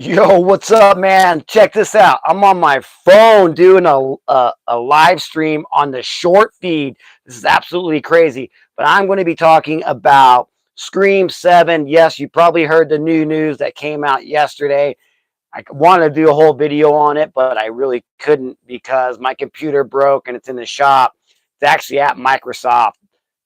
Yo, what's up, man? Check this out. I'm on my phone doing a live stream on the short feed. This is absolutely crazy. But I'm going to be talking about Scream 7. Yes, you probably heard the new news that came out yesterday. I wanted to do a whole video on it, but I really couldn't because my computer broke and it's in the shop. It's actually at Microsoft.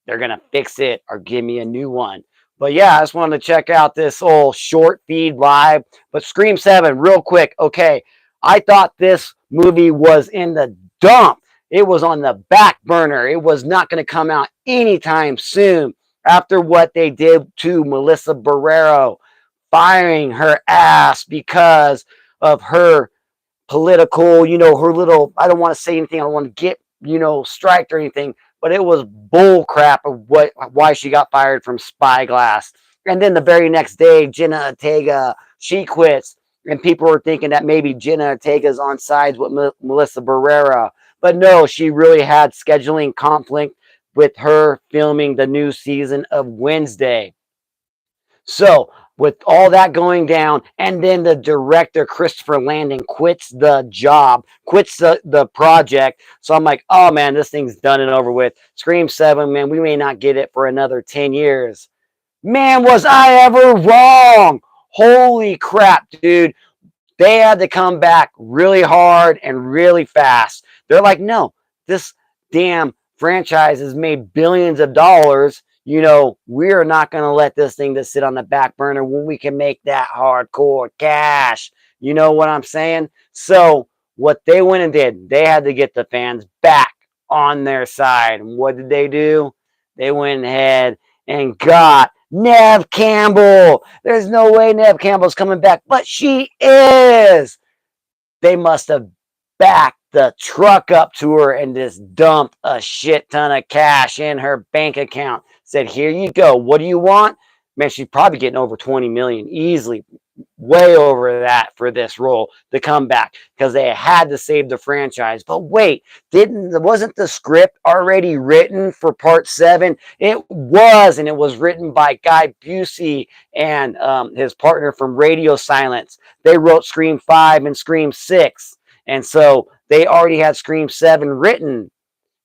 They're going to fix it or give me a new one. But yeah, I just wanted to check out this old short feed live. But Scream 7, real quick. Okay, I thought this movie was in the dump. It was on the back burner. It was not going to come out anytime soon after what they did to Melissa Barrero, firing her ass because of her political, her little, I don't want to say anything. I don't want to get, striked or anything, but it was bull crap of why she got fired from Spyglass. And then the very next day, Jenna Ortega, she quits. And people were thinking that maybe Jenna Ortega's on sides with Melissa Barrera. But no, she really had scheduling conflict with her filming the new season of Wednesday. So with all that going down, and then the director, Christopher Landon, quits the job, quits the project. So I'm like, oh man, this thing's done and over with. Scream 7, man, we may not get it for another 10 years. Man, was I ever wrong? Holy crap, dude. They had to come back really hard and really fast. They're like, no, this damn franchise has made billions of dollars. We're not going to let this thing just sit on the back burner when we can make that hardcore cash. You know what I'm saying? So what they went and did, they had to get the fans back on their side. And what did they do? They went ahead and got Nev Campbell. There's no way Nev Campbell's coming back, but she is. They must have backed the truck up to her and just dumped a shit ton of cash in her bank account. Said, here you go. What do you want? Man, she's probably getting over 20 million easily, way over that for this role to come back because they had to save the franchise. But wait, wasn't the script already written for part 7? It was, and it was written by Guy Busey and his partner from Radio Silence. They wrote Scream 5 and Scream 6, and so they already had Scream 7 written.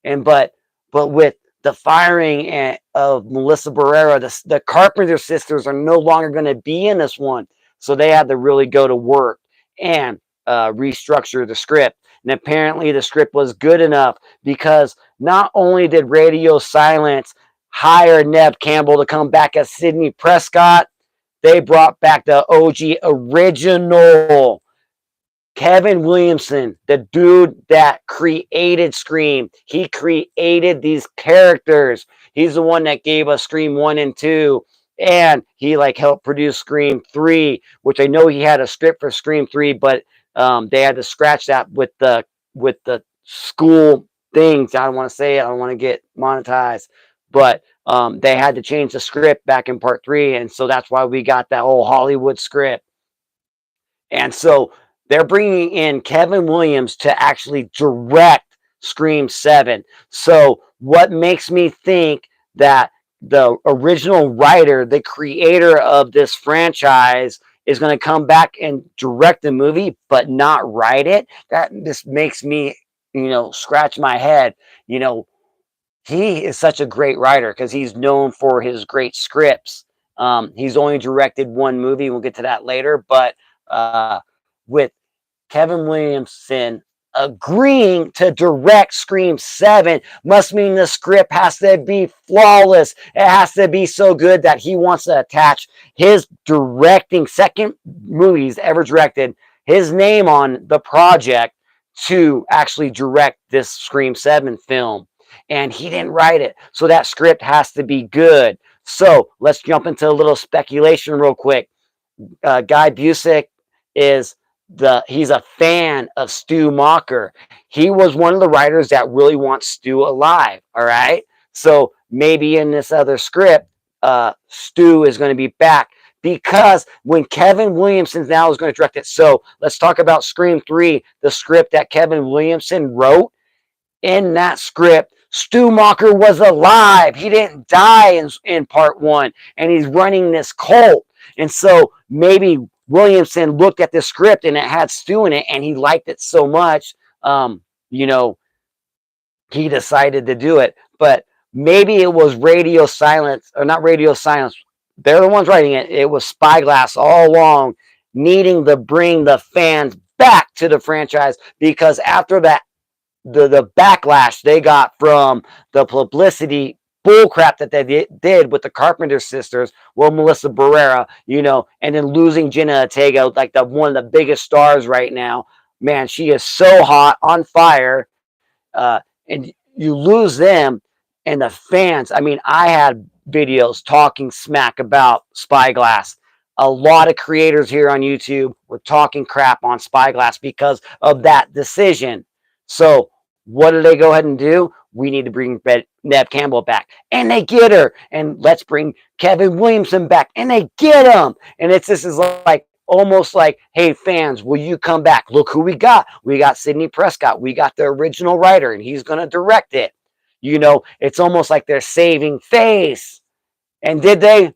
And but with the firing of Melissa Barrera, the Carpenter sisters are no longer going to be in this one. So they had to really go to work and restructure the script. And apparently the script was good enough because not only did Radio Silence hire Nev Campbell to come back as Sidney Prescott, they brought back the OG original Kevin Williamson, the dude that created Scream. He created these characters. He's the one that gave us Scream 1 and 2. And he helped produce Scream 3, which I know he had a script for Scream 3, but they had to scratch that with the school things. I don't want to say it. I don't want to get monetized. But they had to change the script back in part 3. And so that's why we got that whole Hollywood script. And so they're bringing in Kevin Williams to actually direct Scream 7. So what makes me think that the original writer, the creator of this franchise, is going to come back and direct the movie, but not write it? That just makes me, scratch my head. He is such a great writer because he's known for his great scripts. He's only directed one movie. We'll get to that later. But with Kevin Williamson agreeing to direct Scream 7 must mean the script has to be flawless. It has to be so good that he wants to attach his directing, second movies ever directed, his name on the project to actually direct this Scream 7 film. And he didn't write it. So that script has to be good. So let's jump into a little speculation real quick. Guy Busey he's a fan of Stu Macher. He was one of the writers that really wants Stu alive. All right. So maybe in this other script, Stu is going to be back because when Kevin Williamson now is going to direct it. So let's talk about Scream 3, the script that Kevin Williamson wrote. In that script, Stu Macher was alive. He didn't die in part 1, and he's running this cult. And so maybe Williamson looked at the script and it had Stu in it, and he liked it so much, you know, he decided to do it. But maybe it was radio silence, or not radio silence. They're the ones writing it. It was Spyglass all along, needing to bring the fans back to the franchise, because after that, the backlash they got from the publicity bullcrap that they did with the Carpenter sisters, well, Melissa Barrera, and then losing Jenna Ortega, like the one of the biggest stars right now. Man, she is so hot, on fire, and you lose them, and the fans. I mean, I had videos talking smack about Spyglass. A lot of creators here on YouTube were talking crap on Spyglass because of that decision. So what do they go ahead and do? We need to bring Neve Campbell back, and they get her. And let's bring Kevin Williamson back, and they get him. And this is like almost like, hey, fans, will you come back? Look who we got. We got Sidney Prescott. We got the original writer, and he's going to direct it. It's almost like they're saving face. And did they?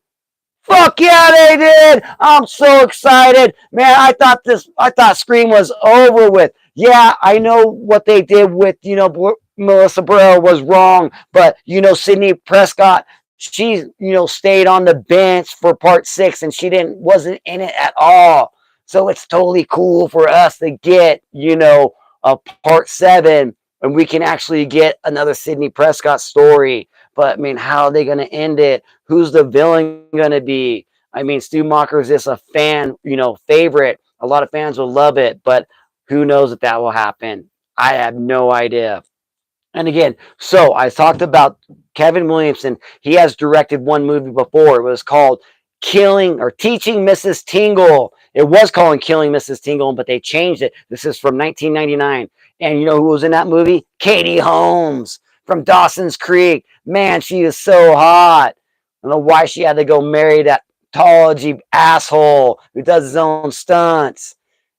Fuck yeah, they did. I'm so excited. Man, I thought Scream was over with. Yeah, I know what they did with, Melissa Barrera was wrong, but, Sidney Prescott, she, stayed on the bench for part 6, and she wasn't in it at all. So it's totally cool for us to get, a part 7, and we can actually get another Sidney Prescott story. But I mean, how are they going to end it? Who's the villain going to be? I mean, Stu Macher is just a fan, favorite. A lot of fans will love it, but who knows if that will happen? I have no idea. And again, so I talked about Kevin Williamson. He has directed one movie before. It was called Teaching Mrs. Tingle. It was called Killing Mrs. Tingle, but they changed it. This is from 1999. And you know who was in that movie? Katie Holmes from Dawson's Creek. Man, she is so hot. I don't know why she had to go marry that tallgy asshole who does his own stunts.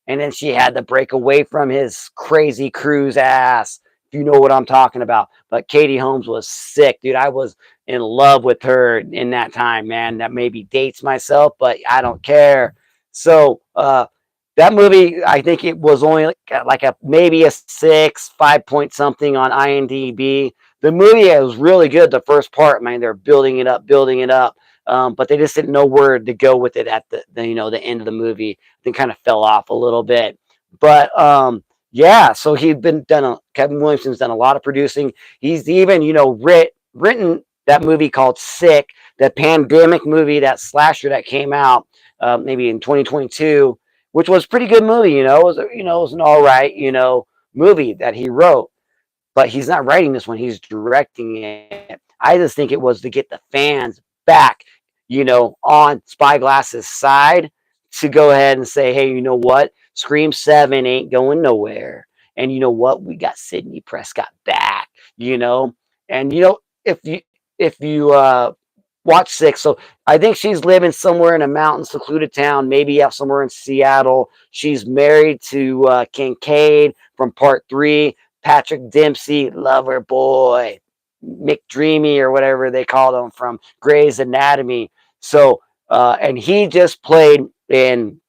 And then she had to break away from his crazy cruise ass. If you know what I'm talking about. But Katie Holmes was sick, dude. I was in love with her in that time, man. That maybe dates myself, but I don't care. So that movie, I think it was only like maybe a 6, 5 point something on IMDb. The movie was really good. The first part, man, they're building it up. But they just didn't know where to go with it at the end of the movie. Then kind of fell off a little bit. But yeah, so Kevin Williamson's done a lot of producing. He's even, written that movie called Sick, the pandemic movie, that slasher that came out maybe in 2022, which was a pretty good movie. It was an all right, movie that he wrote. But he's not writing this one; he's directing it. I just think it was to get the fans back, on Spyglass's side, to go ahead and say, hey, you know what? Scream 7 ain't going nowhere. And you know what? We got Sidney Prescott back, And if you watch 6, so I think she's living somewhere in a mountain secluded town, maybe somewhere in Seattle. She's married to Kincaid from part 3, Patrick Dempsey, lover boy, McDreamy or whatever they called him from Grey's Anatomy. So and he just played in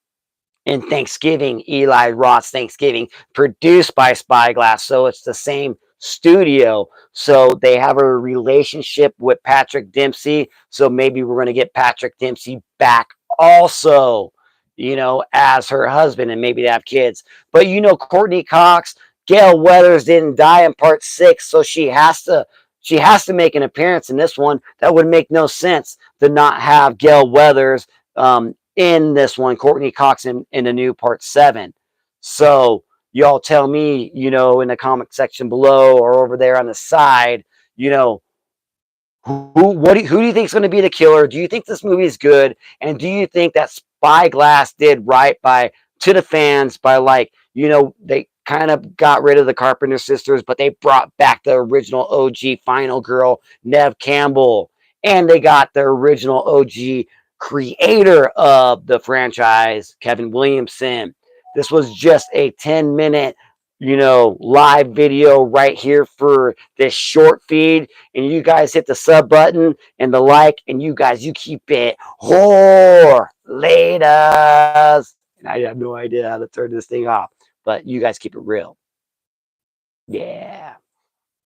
Thanksgiving, Eli Roth's Thanksgiving, produced by Spyglass. So it's the same studio. So they have a relationship with Patrick Dempsey. So maybe we're going to get Patrick Dempsey back also, as her husband, and maybe they have kids. But Courtney Cox, Gail Weathers didn't die in part 6, so she has to make an appearance in this one. That would make no sense to not have Gail Weathers in this one, Courtney Cox in the new part 7. So y'all tell me, in the comment section below or over there on the side, who do you think is going to be the killer? Do you think this movie is good? And do you think that Spyglass did right to the fans by they kind of got rid of the Carpenter sisters, but they brought back the original OG final girl, Neve Campbell, and they got the original OG creator of the franchise, Kevin Williamson. This was just a 10-minute, live video right here for this short feed. And you guys hit the sub button and the like, and you keep it. Laters. and I have no idea how to turn this thing off, but you guys keep it real. Yeah.